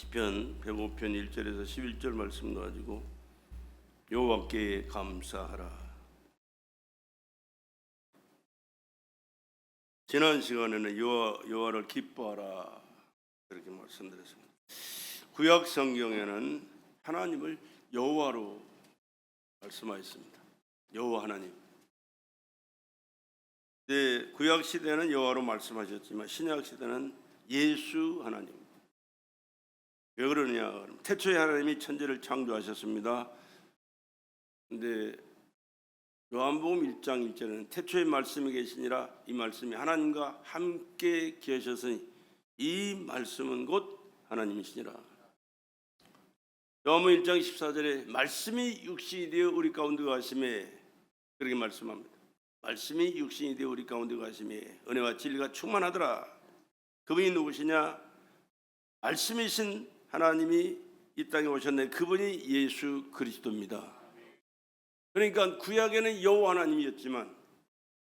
시편 105편 1절에서 11절 말씀 가지고 여호와께 감사하라. 지난 시간에는 여호와를 기뻐하라 이렇게 말씀드렸습니다. 구약 성경에는 하나님을 여호와로 말씀하였습니다. 여호와 하나님. 네, 구약 시대는 여호와로 말씀하셨지만 신약 시대는 예수 하나님. 왜 그러냐? 태초에 하나님이 천지를 창조하셨습니다. 근데 요한복음 1장 1절에는 태초에 말씀이 계시니라, 이 말씀이 하나님과 함께 계셨으니 이 말씀은 곧 하나님이시니라. 요한복음 1장 14절에 말씀이 육신이 되어 우리 가운데 가심에, 그렇게 말씀합니다. 말씀이 육신이 되어 우리 가운데 가심에 은혜와 진리가 충만하더라. 그분이 누구시냐? 말씀이신 하나님이 이 땅에 오셨네. 그분이 예수 그리스도입니다. 그러니까 구약에는 여호와 하나님이었지만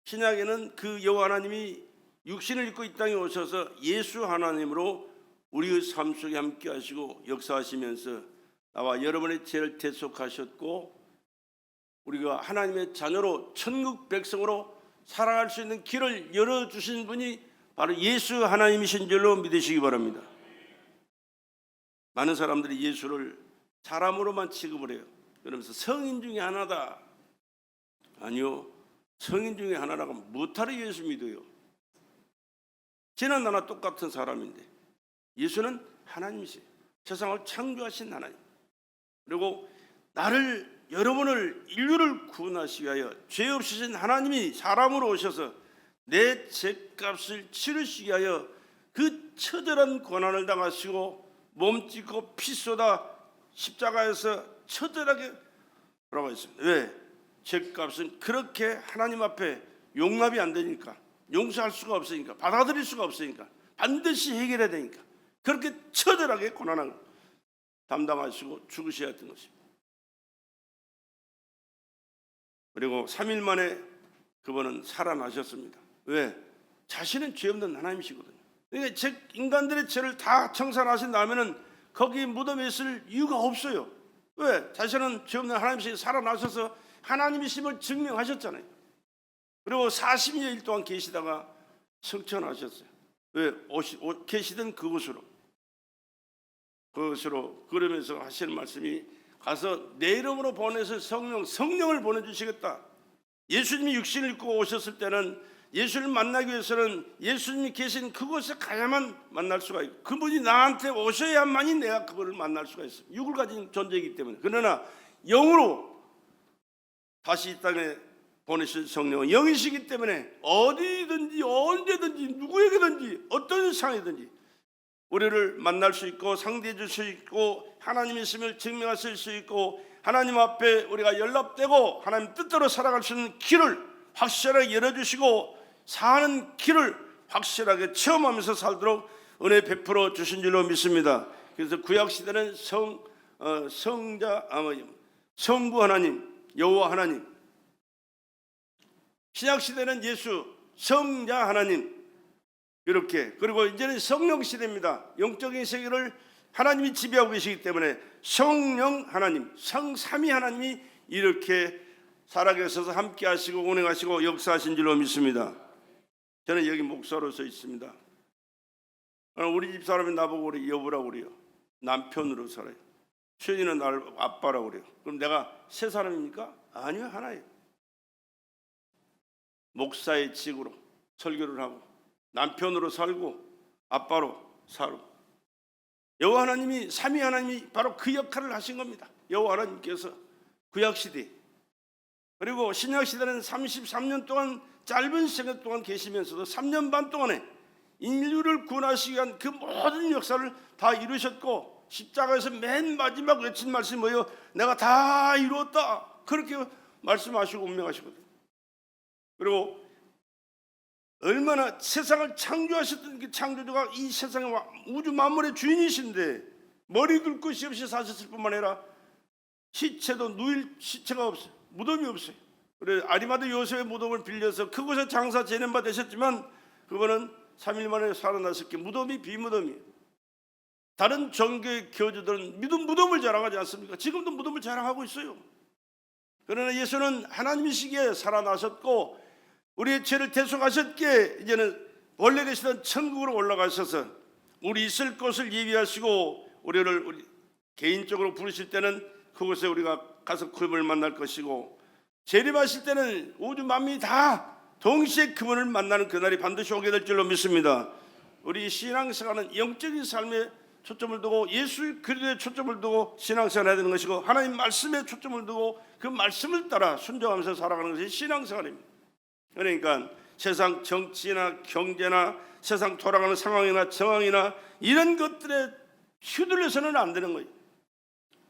신약에는 그 여호와 하나님이 육신을 입고 이 땅에 오셔서 예수 하나님으로 우리의 삶 속에 함께 하시고 역사하시면서 나와 여러분의 죄를 대속하셨고, 우리가 하나님의 자녀로 천국 백성으로 살아갈 수 있는 길을 열어주신 분이 바로 예수 하나님이신 줄로 믿으시기 바랍니다. 많은 사람들이 예수를 사람으로만 취급을 해요. 그러면서 성인 중에 하나다. 아니요, 성인 중에 하나라고 무타로 예수 믿어요. 쟤는 나나 똑같은 사람인데 예수는 하나님이세요. 세상을 창조하신 하나님. 그리고 나를, 여러분을, 인류를 구원하시기 위하여 죄 없으신 하나님이 사람으로 오셔서 내 죄값을 치르시기 위하여 그 처절한 고난을 당하시고 몸짓고 피 쏟아 십자가에서 처절하게 돌아가셨습니다. 왜? 죄값은 그렇게 하나님 앞에 용납이 안 되니까, 용서할 수가 없으니까, 받아들일 수가 없으니까, 반드시 해결해야 되니까 그렇게 처절하게 고난을 담당하시고 죽으셔야 했던 것입니다. 그리고 3일 만에 그분은 살아나셨습니다. 왜? 자신은 죄 없는 하나님이시거든요. 그러니까 인간들의 죄를 다 청산하신 다음에는 거기 무덤에 있을 이유가 없어요. 왜? 자신은 죄 없는 하나님이시 살아나셔서 하나님이심을 증명하셨잖아요. 그리고 40일 동안 계시다가 승천하셨어요. 왜? 계시던 그곳으로 그러면서 하시는 말씀이, 가서 내 이름으로 보내서 성령을 보내주시겠다. 예수님이 육신을 입고 오셨을 때는 예수를 만나기 위해서는 예수님이 계신 그곳에 가야만 만날 수가 있고, 그분이 나한테 오셔야만이 내가 그분을 만날 수가 있어요. 육을 가진 존재이기 때문에. 그러나 영으로 다시 이 땅에 보내신 성령은 영이시기 때문에 어디든지 언제든지 누구에게든지 어떤 상황이든지 우리를 만날 수 있고 상대해 줄 수 있고 하나님의 있음을 증명하실 수 있고, 하나님 앞에 우리가 연락되고 하나님 뜻대로 살아갈 수 있는 길을 확실하게 열어주시고 사는 길을 확실하게 체험하면서 살도록 은혜 베풀어 주신 줄로 믿습니다. 그래서 구약시대는 성부 하나님, 여호와 하나님, 신약시대는 예수, 성자 하나님, 이렇게. 그리고 이제는 성령 시대입니다. 영적인 세계를 하나님이 지배하고 계시기 때문에 성령 하나님, 성삼위 하나님이 이렇게 살아계셔서 함께 하시고 운행하시고 역사하신 줄로 믿습니다. 저는 여기 목사로서 있습니다. 우리 집 사람이 나보고 우리 여보라고 그래요. 남편으로 살아요. 수연이는 나를 아빠라고 그래요. 그럼 내가 세 사람입니까? 아니요, 하나예요. 목사의 직으로 설교를 하고 남편으로 살고 아빠로 살고, 여호와 하나님이, 삼위 하나님이 바로 그 역할을 하신 겁니다. 여호와 하나님께서 구약시대, 그리고 신약시대는 33년 동안, 짧은 시간 동안 계시면서도 3년 반 동안에 인류를 구원하시기 위한 그 모든 역사를 다 이루셨고, 십자가에서 맨 마지막 외친 말씀이 뭐예요? 내가 다 이루었다. 그렇게 말씀하시고 운명하시거든요. 그리고 얼마나 세상을 창조하셨던 그 창조주가 이 세상의 우주 만물의 주인이신데 머리 둘 것이 없이 사셨을 뿐만 아니라 시체도 누일 시체가 없어요. 무덤이 없어요. 그래 아리마드 요셉의 무덤을 빌려서 그곳에 장사 지낸 바 되셨지만 그거는 3일 만에 살아났을 게 무덤이 비무덤이에요. 다른 종교의 교주들은 무덤을 자랑하지 않습니까? 지금도 무덤을 자랑하고 있어요. 그러나 예수는 하나님이시기에 살아나셨고 우리의 죄를 대속하셨기에 이제는 원래 계시던 천국으로 올라가셔서 우리 있을 곳을 예비하시고 우리 개인적으로 부르실 때는 그곳에 우리가 가서 그분을 만날 것이고, 재림하실 때는 우주 만민이 다 동시에 그분을 만나는 그날이 반드시 오게 될 줄로 믿습니다. 우리 신앙생활은 영적인 삶에 초점을 두고 예수 그리스도에 초점을 두고 신앙생활을 해야 되는 것이고, 하나님 말씀에 초점을 두고 그 말씀을 따라 순종하면서 살아가는 것이 신앙생활입니다. 그러니까 세상 정치나 경제나 세상 돌아가는 상황이나 정황이나 이런 것들에 휘둘려서는 안 되는 거예요.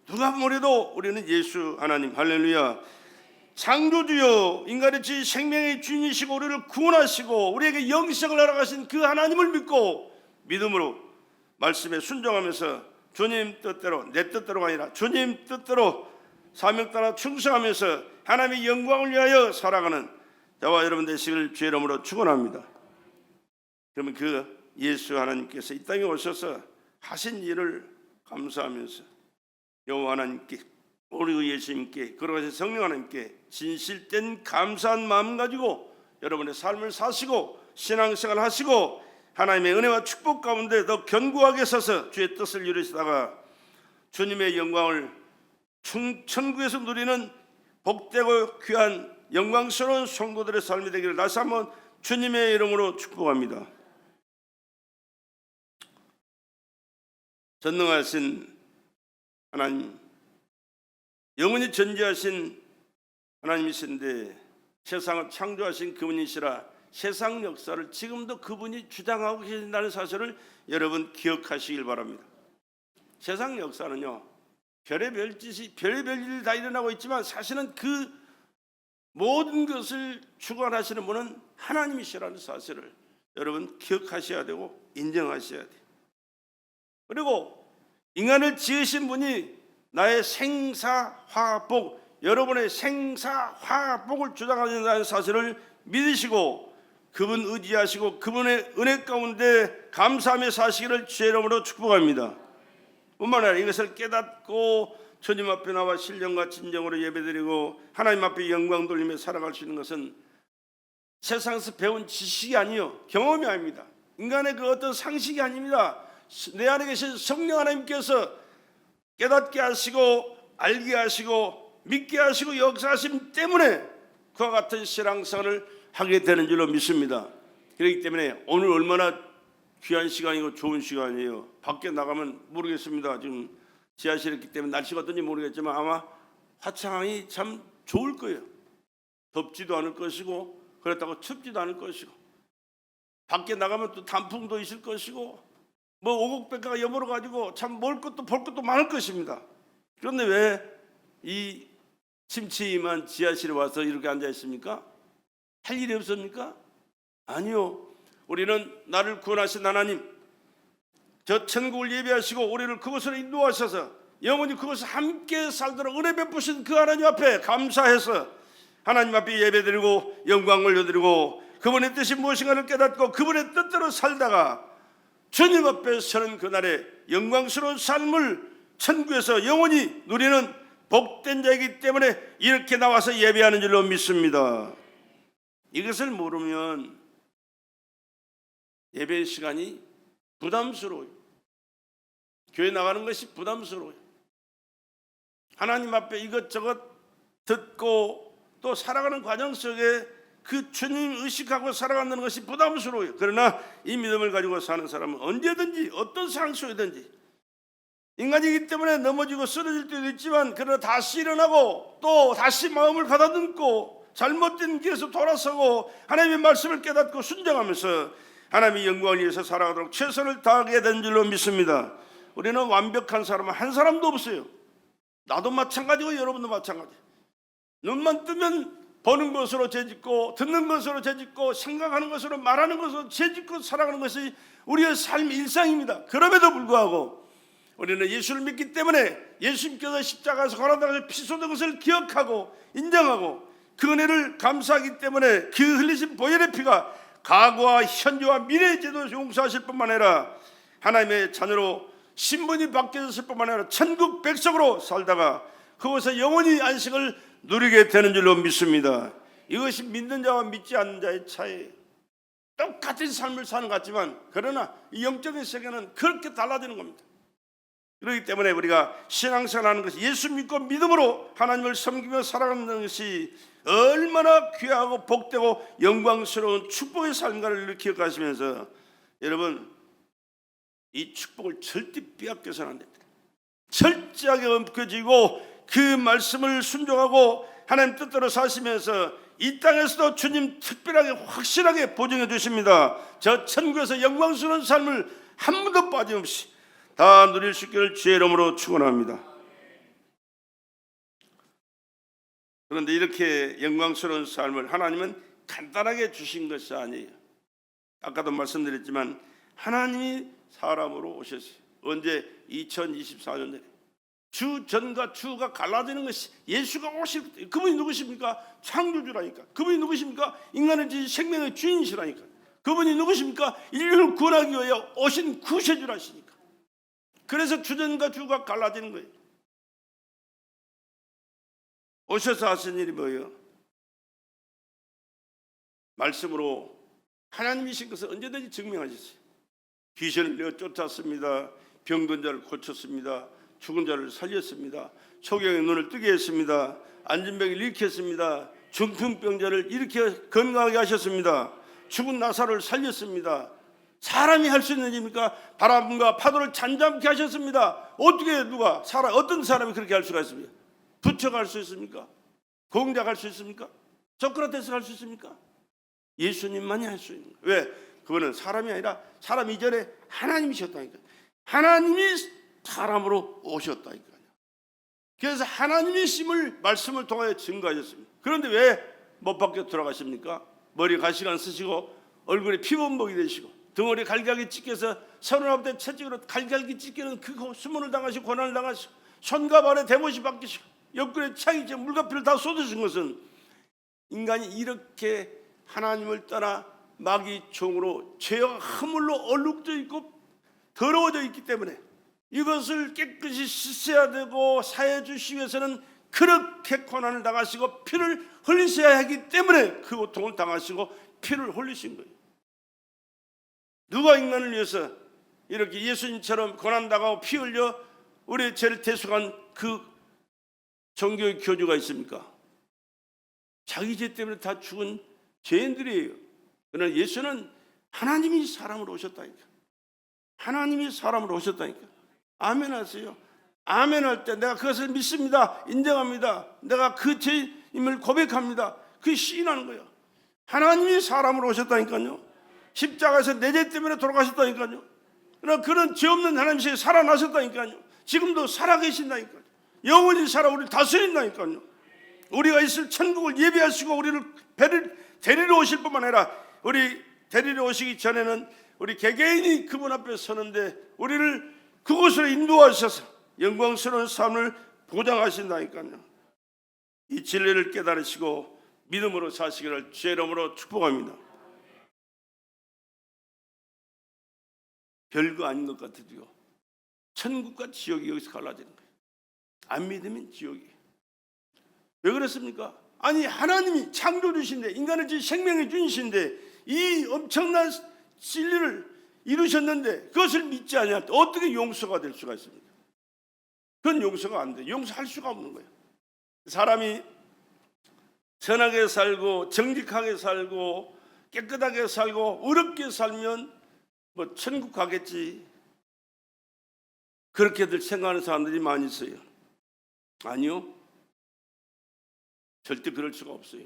누가 뭐래도 우리는 예수 하나님, 할렐루야, 창조주여, 인간의 지 생명의 주인이시고 우리를 구원하시고 우리에게 영생을 허락하신 그 하나님을 믿고 믿음으로 말씀에 순종하면서 주님 뜻대로, 내 뜻대로가 아니라 주님 뜻대로 사명 따라 충성하면서 하나님의 영광을 위하여 살아가는 저와 여러분 되시길 주의 이름으로 축원합니다. 그러면 그 예수 하나님께서 이 땅에 오셔서 하신 일을 감사하면서 여호와 하나님께, 우리 예수님께, 걸어가신 성령 하나님께 진실된 감사한 마음 가지고 여러분의 삶을 사시고 신앙생활 하시고 하나님의 은혜와 축복 가운데 더 견고하게 서서 주의 뜻을 이루시다가 주님의 영광을 천국에서 누리는 복되고 귀한 영광스러운 성도들의 삶이 되기를 다시 한번 주님의 이름으로 축복합니다. 전능하신 하나님, 영원히 전지하신 하나님이신데 세상을 창조하신 그분이시라 세상 역사를 지금도 그분이 주장하고 계신다는 사실을 여러분 기억하시길 바랍니다. 세상 역사는요, 별의별 짓이 별의별 일이 다 일어나고 있지만 사실은 그 모든 것을 주관하시는 분은 하나님이시라는 사실을 여러분 기억하셔야 되고 인정하셔야 돼요. 그리고 인간을 지으신 분이 나의 생사화복, 여러분의 생사화복을 주장하신다는 사실을 믿으시고 그분 의지하시고 그분의 은혜 가운데 감사하며 사시기를 주의 이름으로 축복합니다. 뿐만 아니라 이것을 깨닫고 주님 앞에 나와 신령과 진정으로 예배드리고 하나님 앞에 영광 돌리며 살아갈 수 있는 것은 세상에서 배운 지식이 아니요 경험이 아닙니다. 인간의 그 어떤 상식이 아닙니다. 내 안에 계신 성령 하나님께서 깨닫게 하시고 알게 하시고 믿게 하시고 역사하심 때문에 그와 같은 신앙생활을 하게 되는 줄로 믿습니다. 그렇기 때문에 오늘 얼마나 귀한 시간이고 좋은 시간이에요. 밖에 나가면 모르겠습니다. 지금 지하실에 있기 때문에 날씨가 어떤지 모르겠지만 아마 화창이 참 좋을 거예요. 덥지도 않을 것이고 그렇다고 춥지도 않을 것이고 밖에 나가면 또 단풍도 있을 것이고 뭐 오곡백과가 여물어 가지고 참 먹을 것도 볼 것도 많을 것입니다. 그런데 왜 이 침침한 지하실에 와서 이렇게 앉아 있습니까? 할 일이 없습니까? 아니요. 우리는 나를 구원하신 하나님, 저 천국을 예비하시고 우리를 그곳으로 인도하셔서 영원히 그곳에 함께 살도록 은혜 베푸신 그 하나님 앞에 감사해서 하나님 앞에 예배드리고 영광 올려드리고 그분의 뜻이 무엇인가를 깨닫고 그분의 뜻대로 살다가 주님 앞에 서는 그날의 영광스러운 삶을 천국에서 영원히 누리는 복된 자이기 때문에 이렇게 나와서 예배하는 줄로 믿습니다. 이것을 모르면 예배 시간이 부담스러워요. 교회 나가는 것이 부담스러워요. 하나님 앞에 이것저것 듣고 또 살아가는 과정 속에 그 주님 의식하고 살아가는 것이 부담스러워요. 그러나 이 믿음을 가지고 사는 사람은 언제든지 어떤 상황 속이든지 인간이기 때문에 넘어지고 쓰러질 때도 있지만 그러나 다시 일어나고 또 다시 마음을 가다듬고 잘못된 길에서 돌아서고 하나님의 말씀을 깨닫고 순종하면서 하나님의 영광을 위해서 살아가도록 최선을 다하게 된 줄로 믿습니다. 우리는 완벽한 사람은 한 사람도 없어요. 나도 마찬가지고 여러분도 마찬가지. 눈만 뜨면 보는 것으로 죄짓고 듣는 것으로 죄짓고 생각하는 것으로 말하는 것으로 죄짓고 살아가는 것이 우리의 삶 일상입니다. 그럼에도 불구하고 우리는 예수를 믿기 때문에 예수님께서 십자가에서 고난당하셔서 피 쏟은 것을 기억하고 인정하고 그 은혜를 감사하기 때문에 그 흘리신 보혈의 피가 과거와 현재와 미래의 죄도 용서하실 뿐만 아니라 하나님의 자녀로 신분이 바뀌었을 뿐만 아니라 천국 백성으로 살다가 그곳에 영원히 안식을 누리게 되는 줄로 믿습니다. 이것이 믿는 자와 믿지 않는 자의 차이예요. 똑같은 삶을 사는 것 같지만 그러나 이 영적인 세계는 그렇게 달라지는 겁니다. 그렇기 때문에 우리가 신앙생활하는 것이 예수 믿고 믿음으로 하나님을 섬기며 살아가는 것이 얼마나 귀하고 복되고 영광스러운 축복의 삶인가를 기억하시면서 여러분 이 축복을 절대 빼앗겨서는 안 됩니다. 철저하게 엄격해지고 그 말씀을 순종하고 하나님 뜻대로 사시면서 이 땅에서도 주님 특별하게 확실하게 보증해 주십니다. 저 천국에서 영광스러운 삶을 한 번도 빠짐없이 다 누릴 수 있기를 주의 이름으로 축원합니다. 그런데 이렇게 영광스러운 삶을 하나님은 간단하게 주신 것이 아니에요. 아까도 말씀드렸지만 하나님이 사람으로 오셨어요. 언제? 2024년 전에. 주 전과 주가 갈라지는 것이 예수가 오실 때 그분이 누구십니까? 창조주라니까. 그분이 누구십니까? 인간의 생명의 주인이시라니까. 그분이 누구십니까? 인류를 구원하기 위하여 오신 구세주라시니까. 그래서 주전과 주가 갈라지는 거예요. 오셔서 하신 일이 뭐예요? 말씀으로 하나님이신 것을 언제든지 증명하셨어요. 귀신을 내어 쫓았습니다. 병든 자를 고쳤습니다. 죽은 자를 살렸습니다. 초경의 눈을 뜨게 했습니다. 안진병을 일으켰습니다. 중풍병자를 일으켜 건강하게 하셨습니다. 죽은 나사로를 살렸습니다. 사람이 할 수 있는 일입니까? 바람과 파도를 잠잠케 하셨습니다. 어떻게 누가 어떤 사람이 그렇게 할 수가 있습니까? 부처가 할 수 있습니까? 공자가 할 수 있습니까? 소크라테스가 할 수 있습니까? 예수님만이 할 수 있는 거예요. 왜? 그거는 사람이 아니라 사람 이전에 하나님이셨다니까요. 하나님이 사람으로 오셨다니까요. 그래서 하나님이심을 말씀을 통하여 증거하셨습니다. 그런데 왜 못 박혀 돌아가십니까? 머리에 가시관 쓰시고 얼굴에 피범벅이 되시고 등허리에 갈갈기 찢겨서 39대 채찍으로 갈갈기 찢기는 그 수문을 당하시고 고난을 당하시고 손과 발에 대못이 박히시고 옆구리에 창이 물과 피를 다 쏟으신 것은 인간이 이렇게 하나님을 떠나 마귀 종으로 죄와 허물로 얼룩져 있고 더러워져 있기 때문에 이것을 깨끗이 씻어야 되고 사해 주시기 위해서는 그렇게 고난을 당하시고 피를 흘리셔야 하기 때문에 그 고통을 당하시고 피를 흘리신 거예요. 누가 인간을 위해서 이렇게 예수님처럼 고난 당하고 피 흘려 우리의 죄를 대속한 그 종교의 교주가 있습니까? 자기 죄 때문에 다 죽은 죄인들이에요. 그러나 예수는 하나님이 사람으로 오셨다니까. 하나님이 사람으로 오셨다니까. 아멘 하세요. 아멘 할 때 내가 그것을 믿습니다. 인정합니다. 내가 그 죄임을 고백합니다. 그게 시인하는 거예요. 하나님이 사람으로 오셨다니까요. 십자가에서 내 죄 때문에 돌아가셨다니까요. 그러나 그런 죄 없는 하나님이 살아나셨다니까요. 지금도 살아계신다니까요. 영원히 살아 우리를 다스린다니까요. 우리가 있을 천국을 예비하시고 우리를 데리러 오실 뿐만 아니라 우리 데리러 오시기 전에는 우리 개개인이 그분 앞에 서는데 우리를 그곳으로 인도하셔서 영광스러운 삶을 보장하신다니까요. 이 진리를 깨달으시고 믿음으로 사시기를 주의 이름으로 축복합니다. 별거 아닌 것 같아도요. 천국과 지옥이 여기서 갈라지는 거예요. 안 믿으면 지옥이에요. 왜 그렇습니까? 아니 하나님이 창조주신데 인간을 지은 생명의 주인이신데 이 엄청난 진리를 이루셨는데 그것을 믿지 않으면 어떻게 용서가 될 수가 있습니까? 그건 용서가 안 돼. 용서할 수가 없는 거예요. 사람이 선하게 살고 정직하게 살고 깨끗하게 살고 어렵게 살면 뭐 천국 가겠지 그렇게들 생각하는 사람들이 많이 있어요. 아니요. 절대 그럴 수가 없어요.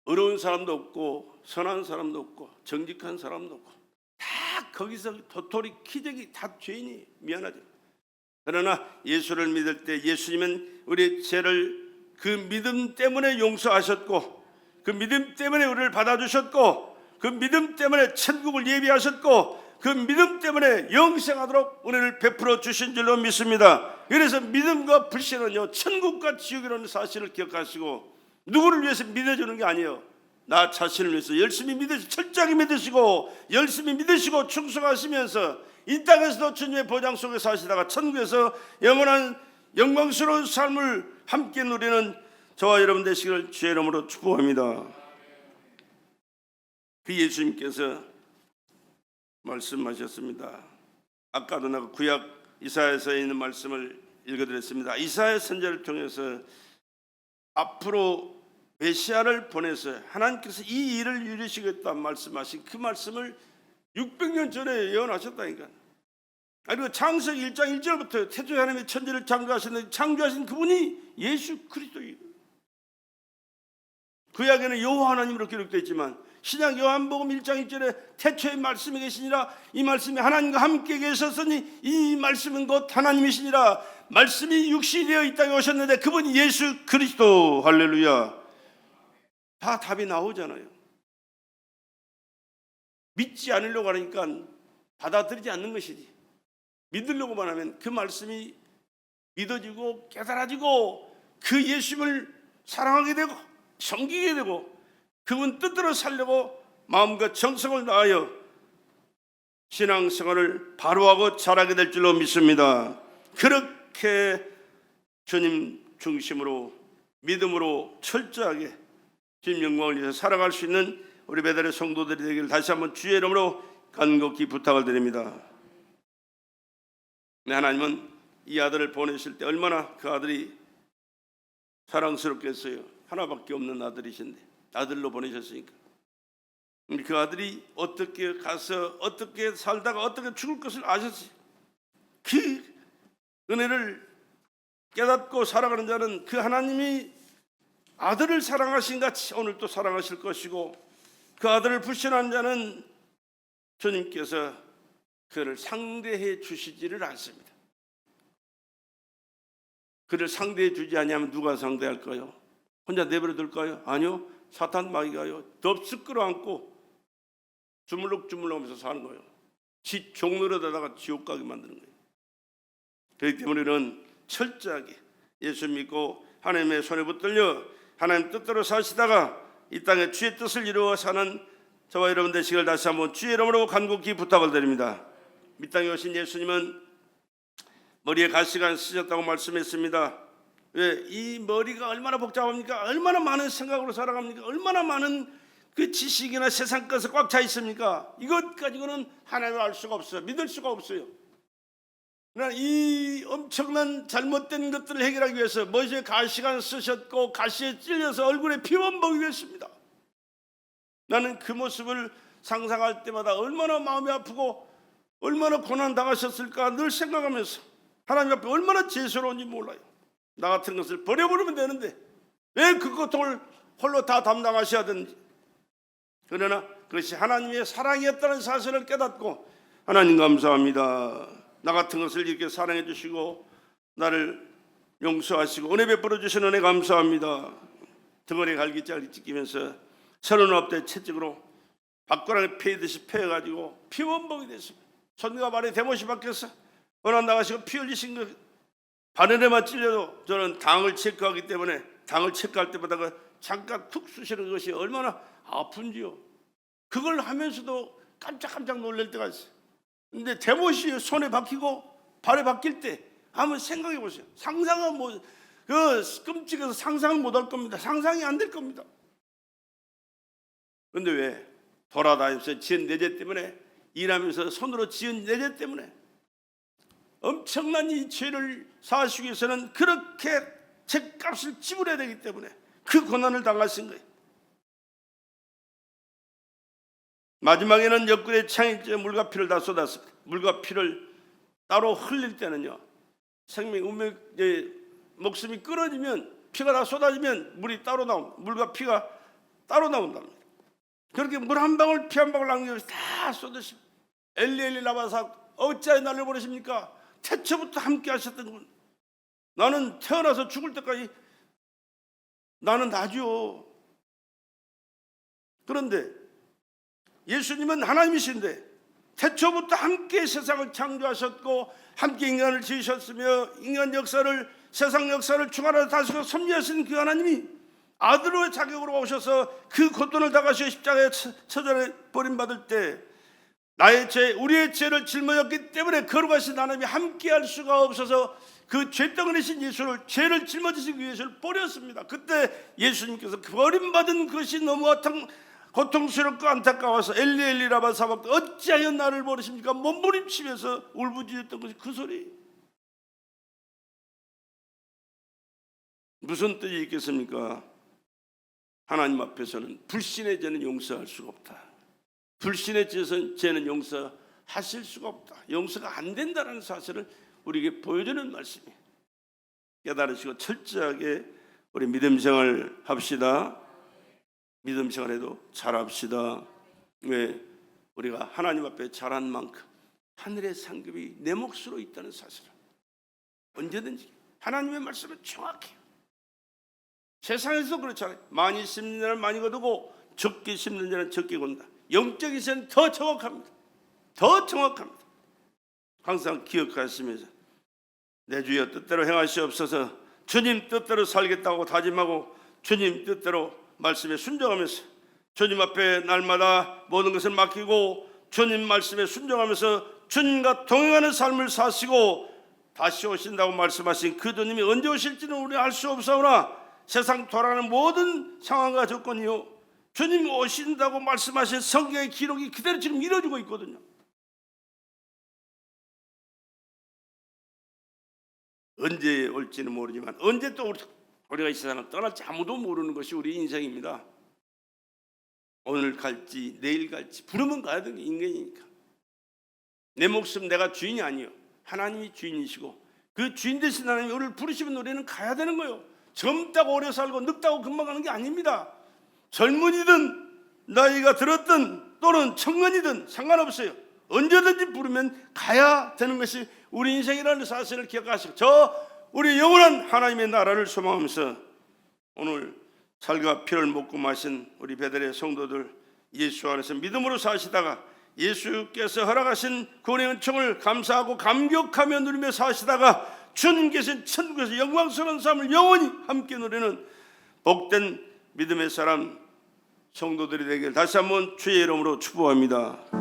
어려운 사람도 없고 선한 사람도 없고 정직한 사람도 없고 다 거기서 도토리 키재기 다 죄인이 미안하죠. 그러나 예수를 믿을 때 예수님은 우리의 죄를 그 믿음 때문에 용서하셨고 그 믿음 때문에 우리를 받아주셨고 그 믿음 때문에 천국을 예비하셨고 그 믿음 때문에 영생하도록 우리를 베풀어 주신 줄로 믿습니다. 그래서 믿음과 불신은요 천국과 지옥이라는 사실을 기억하시고 누구를 위해서 믿어주는 게 아니에요. 나 자신을 위해서 열심히 믿으시고 철저하게 믿으시고 열심히 믿으시고 충성하시면서 이 땅에서도 주님의 보장 속에 사시다가 천국에서 영원한 영광스러운 삶을 함께 누리는 저와 여러분 되시기를 주의 이름으로 축복합니다. 그 예수님께서 말씀하셨습니다. 아까도 내가 구약 이사야서에 있는 말씀을 읽어드렸습니다. 이사야 선지자를 통해서 앞으로 메시아를 보내서 하나님께서 이 일을 이루시겠다 말씀하신 그 말씀을 600년 전에 예언하셨다니까. 그리고 창세기 1장 1절부터 태초에 하나님의 천지를 창조하셨는데 창조하신 그분이 예수 그리스도예요. 구약에는 여호와 하나님으로 기록되어 있지만 신약 요한복음 1장 1절에 태초에 말씀이 계시니라, 이 말씀이 하나님과 함께 계셨으니 이 말씀은 곧 하나님이시니라. 말씀이 육신이 되어 이 땅에 오셨는데 그분이 예수 그리스도. 할렐루야. 다 답이 나오잖아요. 믿지 않으려고 하니까 받아들이지 않는 것이지, 믿으려고만 하면 그 말씀이 믿어지고 깨달아지고 그 예수님을 사랑하게 되고 섬기게 되고 그분 뜻대로 살려고 마음과 정성을 다하여 신앙생활을 바로하고 잘하게 될 줄로 믿습니다. 그렇게 주님 중심으로 믿음으로 철저하게 주님 영광을 위해서 살아갈 수 있는 우리 배달의 성도들이 되기를 다시 한번 주의 이름으로 간곡히 부탁을 드립니다. 하나님은 이 아들을 보내실 때 얼마나 그 아들이 사랑스럽겠어요. 하나밖에 없는 아들이신데 아들로 보내셨으니까. 그 아들이 어떻게 가서 어떻게 살다가 어떻게 죽을 것을 아셨어요. 그 은혜를 깨닫고 살아가는 자는 그 하나님이 아들을 사랑하신 같이 오늘 또 사랑하실 것이고, 그 아들을 불신한 자는 주님께서 그를 상대해 주시지를 않습니다. 그를 상대해 주지 아니하면 누가 상대할까요? 혼자 내버려 둘까요? 아니요. 사탄 마귀가요 덥석 끌어안고 주물럭주물럭 하면서 사는 거예요. 지 종로로다가 지옥 가게 만드는 거예요. 그렇기 때문에 우리는 철저하게 예수 믿고 하나님의 손에 붙들려 하나님 뜻대로 사시다가 이 땅에 주의 뜻을 이루어 사는 저와 여러분 되시기를 다시 한번 주의 이름으로 간곡히 부탁을 드립니다. 이 땅에 오신 예수님은 머리에 가시가 안 쓰셨다고 말씀했습니다. 왜? 이 머리가 얼마나 복잡합니까? 얼마나 많은 생각으로 살아갑니까? 얼마나 많은 그 지식이나 세상 것에 꽉 차 있습니까? 이것 가지고는 하나님을 알 수가 없어요. 믿을 수가 없어요. 그러나 이 엄청난 잘못된 것들을 해결하기 위해서 머리에 가시가 쓰셨고 가시에 찔려서 얼굴에 피원복이 됐습니다. 나는 그 모습을 상상할 때마다 얼마나 마음이 아프고 얼마나 고난당하셨을까 늘 생각하면서 하나님 앞에 얼마나 죄스러운지 몰라요. 나 같은 것을 버려버리면 되는데 왜 그 고통을 홀로 다 담당하셔야 되는지. 그러나 그것이 하나님의 사랑이었다는 사실을 깨닫고 하나님 감사합니다. 나 같은 것을 이렇게 사랑해 주시고 나를 용서하시고 은혜 베풀어 주신 은혜 감사합니다. 등어리 갈기짝이 찢기면서 39대 채찍으로 밥그릇에 패듯이 패여가지고 피원복이 됐습니다. 손과 발에 대못이 박혀서 원한 나가시고 피 흘리신 것 바늘에만 찔려도 저는 당을 체크하기 때문에 당을 체크할 때마다 그 잠깐 툭 쑤시는 것이 얼마나 아픈지요. 그걸 하면서도 깜짝깜짝 놀랄 때가 있어요. 근데 대못이 손에 박히고 발에 박힐 때 한번 생각해 보세요. 상상은 그 끔찍해서 상상을 못할 겁니다. 상상이 안 될 겁니다. 그런데 왜? 돌아다니면서 지은 내재 때문에, 일하면서 손으로 지은 내재 때문에 엄청난 이 죄를 사하시기 위해서는 그렇게 죄값을 지불해야 되기 때문에 그 고난을 당하신 거예요. 마지막에는 옆구리에 창에 물과 피를 다 쏟았습니다. 물과 피를 따로 흘릴 때는요, 생명, 운명, 목숨이 끊어지면 피가 다 쏟아지면 물이 따로 나옵니다. 물과 피가 따로 나온답니다. 그렇게 물 한 방울 피 한 방울 남김없이 다 쏟으시고 엘리 라바사 어찌하여 나를 보내십니까? 태초부터 함께 하셨던 분, 나는 태어나서 죽을 때까지 나는 나죠. 그런데 예수님은 하나님이신데 태초부터 함께 세상을 창조하셨고 함께 인간을 지으셨으며 인간 역사를, 세상 역사를 주관하여 다스리고 섭리하신 그 하나님이 아들로의 자격으로 오셔서 그 고통을 당하시고 십자가에 처절에 버림받을 때 나의 죄, 우리의 죄를 짊어졌기 때문에 거룩하신 하나님이 함께할 수가 없어서 그 죄덩어리신 예수를, 죄를 짊어지신 그 예수를 버렸습니다. 그때 예수님께서 버림받은 것이 너무 고통스럽고 안타까워서 엘리 엘리 라마 사박도 어찌하여 나를 버리십니까? 몸부림치면서 울부짖었던 것이 그 소리. 무슨 뜻이 있겠습니까? 하나님 앞에서는 불신의 죄는 용서할 수가 없다. 불신의 죄는 용서하실 수가 없다. 용서가 안 된다는 사실을 우리에게 보여주는 말씀이에요. 깨달으시고 철저하게 우리 믿음 생활 합시다. 믿음 생활에도 잘합시다. 왜? 우리가 하나님 앞에 잘한 만큼 하늘의 상급이 내 몫으로 있다는 사실을 언제든지 하나님의 말씀은 정확해요. 세상에서 그렇잖아요. 많이 심는 자는 많이 거두고 적게 심는 자는 적게 건다. 영적인 세는 더 정확합니다. 더 정확합니다. 항상 기억하시면서 내 주여 뜻대로 행하시옵소서. 주님 뜻대로 살겠다고 다짐하고 주님 뜻대로 말씀에 순종하면서 주님 앞에 날마다 모든 것을 맡기고 주님 말씀에 순종하면서 주님과 동행하는 삶을 사시고 다시 오신다고 말씀하신 그 주님이 언제 오실지는 우리 알 수 없사오나 세상 돌아가는 모든 상황과 조건이요 주님 오신다고 말씀하신 성경의 기록이 그대로 지금 이루어지고 있거든요. 언제 올지는 모르지만 언제 또 우리가 이 세상을 떠날지 아무도 모르는 것이 우리 인생입니다. 오늘 갈지 내일 갈지 부르면 가야 되는 게 인간이니까. 내 목숨 내가 주인이 아니요 하나님이 주인이시고 그 주인 되신 하나님이 우리를 부르시면 우리는 가야 되는 거예요. 젊다고 오래 살고 늙다고 금방 가는 게 아닙니다. 젊은이든 나이가 들었든 또는 청년이든 상관없어요. 언제든지 부르면 가야 되는 것이 우리 인생이라는 사실을 기억하시고 우리 영원한 하나님의 나라를 소망하면서 오늘 살과 피를 먹고 마신 우리 베델의 성도들 예수 안에서 믿음으로 사시다가 예수께서 허락하신 구원의 은총을 감사하고 감격하며 누리며 사시다가 주님 계신 천국에서 영광스러운 삶을 영원히 함께 누리는 복된 믿음의 사람 성도들이 되길 다시 한번 주의 이름으로 축복합니다.